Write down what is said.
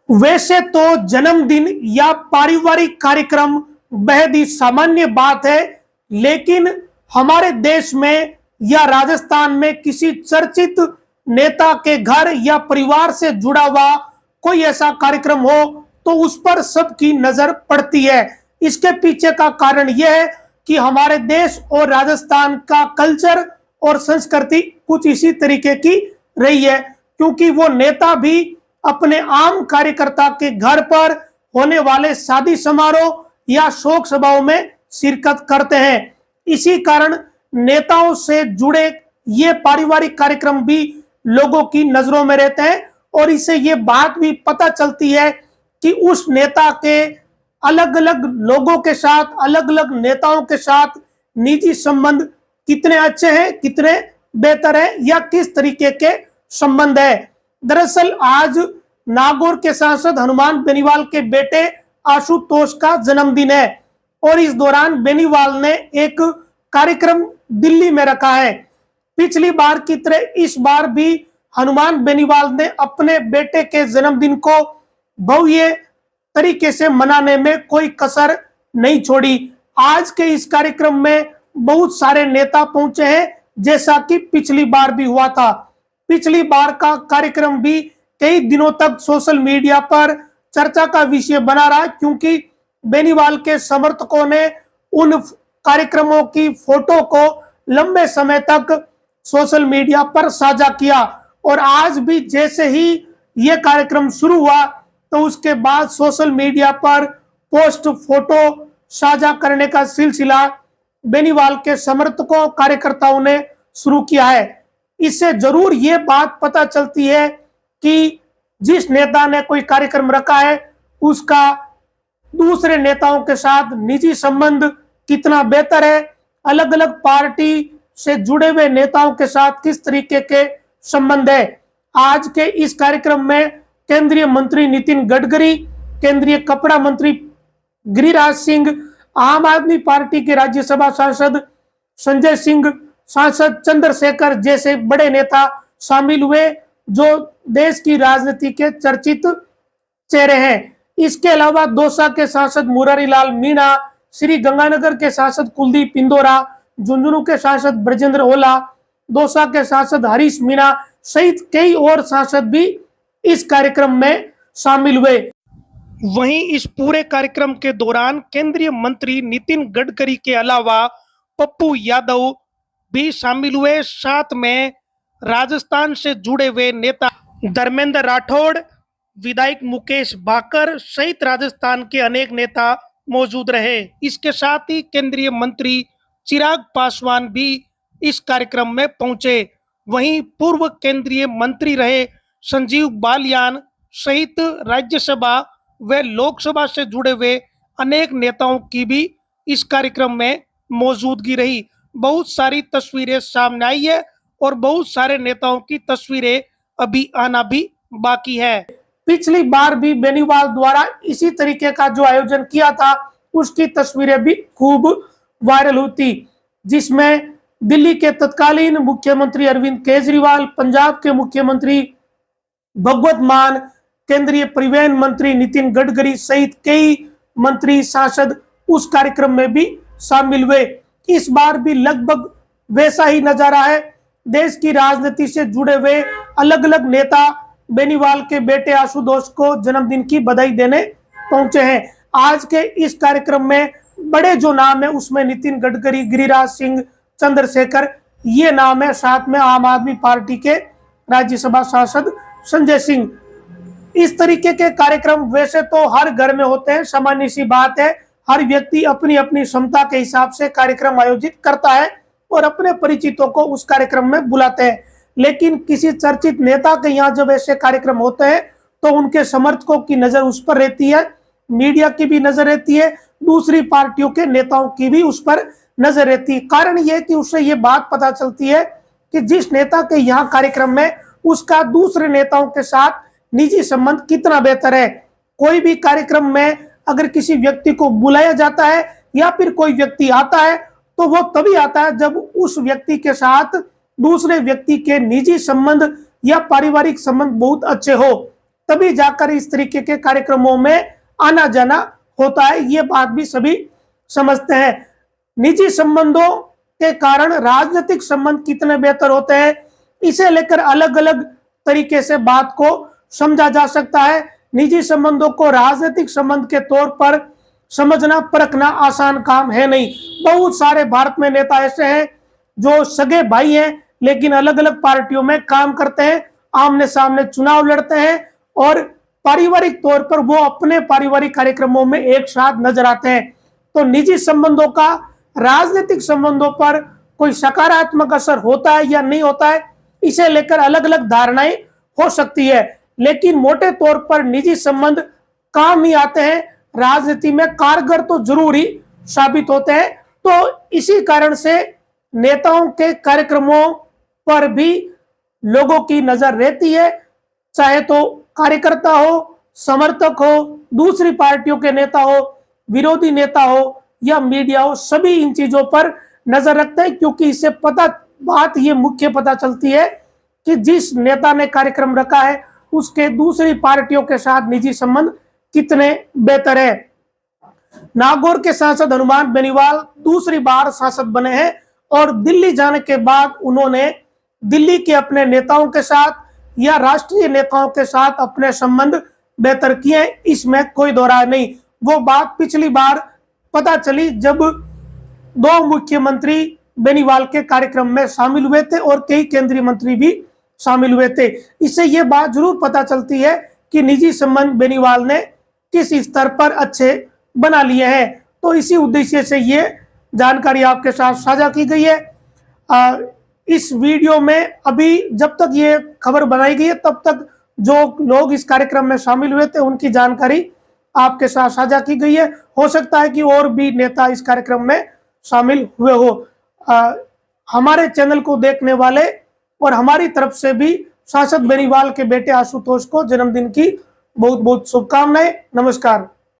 वैसे तो जन्मदिन या पारिवारिक कार्यक्रम बेहद ही सामान्य बात है, लेकिन हमारे देश में या राजस्थान में किसी चर्चित नेता के घर या परिवार से जुड़ा हुआ कोई ऐसा कार्यक्रम हो तो उस पर सबकी नजर पड़ती है। इसके पीछे का कारण यह है कि हमारे देश और राजस्थान का कल्चर और संस्कृति कुछ इसी तरीके की रही है, क्योंकि वो नेता भी अपने आम कार्यकर्ता के घर पर होने वाले शादी समारोह या शोक सभाओं में शिरकत करते हैं। इसी कारण नेताओं से जुड़े ये पारिवारिक कार्यक्रम भी लोगों की नजरों में रहते हैं और इससे ये बात भी पता चलती है कि उस नेता के अलग अलग लोगों के साथ, अलग अलग नेताओं के साथ निजी संबंध कितने अच्छे हैं, कितने बेहतर है या किस तरीके के संबंध है। दरअसल आज नागौर के सांसद हनुमान बेनीवाल के बेटे आशुतोष का जन्मदिन है और इस दौरान बेनीवाल ने एक कार्यक्रम दिल्ली में रखा है। पिछली बार की तरह इस बार भी हनुमान बेनीवाल ने अपने बेटे के जन्मदिन को भव्य तरीके से मनाने में कोई कसर नहीं छोड़ी। आज के इस कार्यक्रम में बहुत सारे नेता पहुंचे हैं, जैसा कि पिछली बार भी हुआ था। पिछली बार का कार्यक्रम भी कई दिनों तक सोशल मीडिया पर चर्चा का विषय बना रहा, क्योंकि बेनीवाल के समर्थकों ने उन कार्यक्रमों की फोटो को लंबे समय तक सोशल मीडिया पर साझा किया और आज भी जैसे ही यह कार्यक्रम शुरू हुआ तो उसके बाद सोशल मीडिया पर पोस्ट फोटो साझा करने का सिलसिला बेनीवाल के समर्थकों कार्यकर्ताओं ने शुरू किया है। इससे जरूर ये बात पता चलती है कि जिस नेता ने कोई कार्यक्रम रखा है उसका दूसरे नेताओं के साथ निजी संबंध कितना बेहतर है, अलग अलग पार्टी से जुड़े हुए नेताओं के साथ किस तरीके के संबंध है। आज के इस कार्यक्रम में केंद्रीय मंत्री नितिन गडकरी, केंद्रीय कपड़ा मंत्री गिरिराज सिंह, आम आदमी पार्टी के राज्यसभा सांसद संजय सिंह, सांसद चंद्रशेखर जैसे बड़े नेता शामिल हुए जो देश की राजनीति के चर्चित चेहरे हैं। इसके अलावा दौसा के सांसद मुरारी लाल मीणा, श्री गंगानगर के सांसद कुलदीप इंदौरा, झुंझुनू के सांसद ब्रजेंद्र ओला, दौसा के सांसद हरीश मीणा सहित कई और सांसद भी इस कार्यक्रम में शामिल हुए। वहीं इस पूरे कार्यक्रम के दौरान केंद्रीय मंत्री नितिन गडकरी के अलावा पप्पू यादव भी शामिल हुए। साथ में राजस्थान से जुड़े हुए नेता धर्मेंद्र राठौड़, विधायक मुकेश भाकर सहित राजस्थान के अनेक नेता मौजूद रहे। इसके साथ ही केंद्रीय मंत्री चिराग पासवान भी इस कार्यक्रम में पहुंचे। वहीं पूर्व केंद्रीय मंत्री रहे संजीव बालियान सहित राज्यसभा व लोकसभा से जुड़े हुए अनेक नेताओं की भी इस कार्यक्रम में मौजूदगी रही। बहुत सारी तस्वीरें सामने आई है और बहुत सारे नेताओं की तस्वीरें अभी आना भी बाकी है। पिछली बार भी बेनीवाल द्वारा इसी तरीके का जो आयोजन किया था उसकी तस्वीरें भी खूब वायरल हुई थी, जिसमें दिल्ली के तत्कालीन मुख्यमंत्री अरविंद केजरीवाल, पंजाब के मुख्यमंत्री भगवत मान, केंद्रीय परिवहन मंत्री नितिन गडकरी सहित कई मंत्री सांसद उस कार्यक्रम में भी शामिल हुए। इस बार भी लगभग वैसा ही नजारा है। देश की राजनीति से जुड़े हुए अलग अलग नेता बेनीवाल के बेटे आशुतोष को जन्मदिन की बधाई देने पहुंचे हैं। आज के इस कार्यक्रम में बड़े जो नाम है उसमें नितिन गडकरी, गिरिराज सिंह, चंद्रशेखर ये नाम है, साथ में आम आदमी पार्टी के राज्यसभा सांसद संजय सिंह। इस तरीके के कार्यक्रम वैसे तो हर घर में होते हैं, सामान्य सी बात है। हर व्यक्ति अपनी अपनी क्षमता के हिसाब से कार्यक्रम आयोजित करता है और अपने परिचितों को उस कार्यक्रम में बुलाते हैं, लेकिन किसी चर्चित नेता के यहाँ जब ऐसे कार्यक्रम होते हैं तो उनके समर्थकों की नजर उस पर रहती है, मीडिया की भी नजर रहती है, दूसरी पार्टियों के नेताओं की भी उस पर नजर रहती है। कारण यह कि उससे ये बात पता चलती है कि जिस नेता के यहाँ कार्यक्रम में उसका दूसरे नेताओं के साथ निजी संबंध कितना बेहतर है। कोई भी कार्यक्रम में अगर किसी व्यक्ति को बुलाया जाता है या फिर कोई व्यक्ति आता है तो वो तभी आता है जब उस व्यक्ति के साथ दूसरे व्यक्ति के निजी संबंध या पारिवारिक संबंध बहुत अच्छे हो, तभी जाकर इस तरीके के कार्यक्रमों में आना जाना होता है। ये बात भी सभी समझते हैं। निजी संबंधों के कारण राजनीतिक संबंध कितने बेहतर होते हैं, इसे लेकर अलग अलग तरीके से बात को समझा जा सकता है। निजी संबंधों को राजनीतिक संबंध के तौर पर समझना परखना आसान काम है नहीं। बहुत सारे भारत में नेता ऐसे हैं जो सगे भाई हैं, लेकिन अलग अलग पार्टियों में काम करते हैं, आमने सामने चुनाव लड़ते हैं और पारिवारिक तौर पर वो अपने पारिवारिक कार्यक्रमों में एक साथ नजर आते हैं। तो निजी संबंधों का राजनीतिक संबंधों पर कोई सकारात्मक असर होता है या नहीं होता है, इसे लेकर अलग अलग धारणाएं हो सकती है, लेकिन मोटे तौर पर निजी संबंध काम ही आते हैं, राजनीति में कारगर तो जरूर ही साबित होते हैं। तो इसी कारण से नेताओं के कार्यक्रमों पर भी लोगों की नजर रहती है, चाहे तो कार्यकर्ता हो, समर्थक हो, दूसरी पार्टियों के नेता हो, विरोधी नेता हो या मीडिया हो, सभी इन चीजों पर नजर रखते हैं, क्योंकि इससे बात ये मुख्य पता चलती है कि जिस नेता ने कार्यक्रम रखा है उसके दूसरी पार्टियों के साथ निजी संबंध कितने बेहतर है। नागौर के सांसद हनुमान बेनीवाल दूसरी बार सांसद बने हैं और दिल्ली जाने के बाद उन्होंने दिल्ली के अपने नेताओं के साथ या राष्ट्रीय नेताओं के साथ अपने संबंध बेहतर किए, इसमें कोई दो राय नहीं। वो बात पिछली बार पता चली जब दो मुख्यमंत्री बेनीवाल के कार्यक्रम में शामिल हुए थे और कई केंद्रीय मंत्री भी शामिल हुए थे। इससे यह बात जरूर पता चलती है कि निजी संबंध बेनीवाल ने किस स्तर पर अच्छे बना लिए हैं। तो इसी उद्देश्य से ये जानकारी आपके साथ साझा की गई है। इस वीडियो में अभी जब तक ये खबर बनाई गई है तब तक जो लोग इस कार्यक्रम में शामिल हुए थे उनकी जानकारी आपके साथ साझा की गई है। हो सकता है कि और भी नेता इस कार्यक्रम में शामिल हुए हो। हमारे चैनल को देखने वाले और हमारी तरफ से भी सांसद बेनीवाल के बेटे आशुतोष को जन्मदिन की बहुत बहुत शुभकामनाएं। नमस्कार।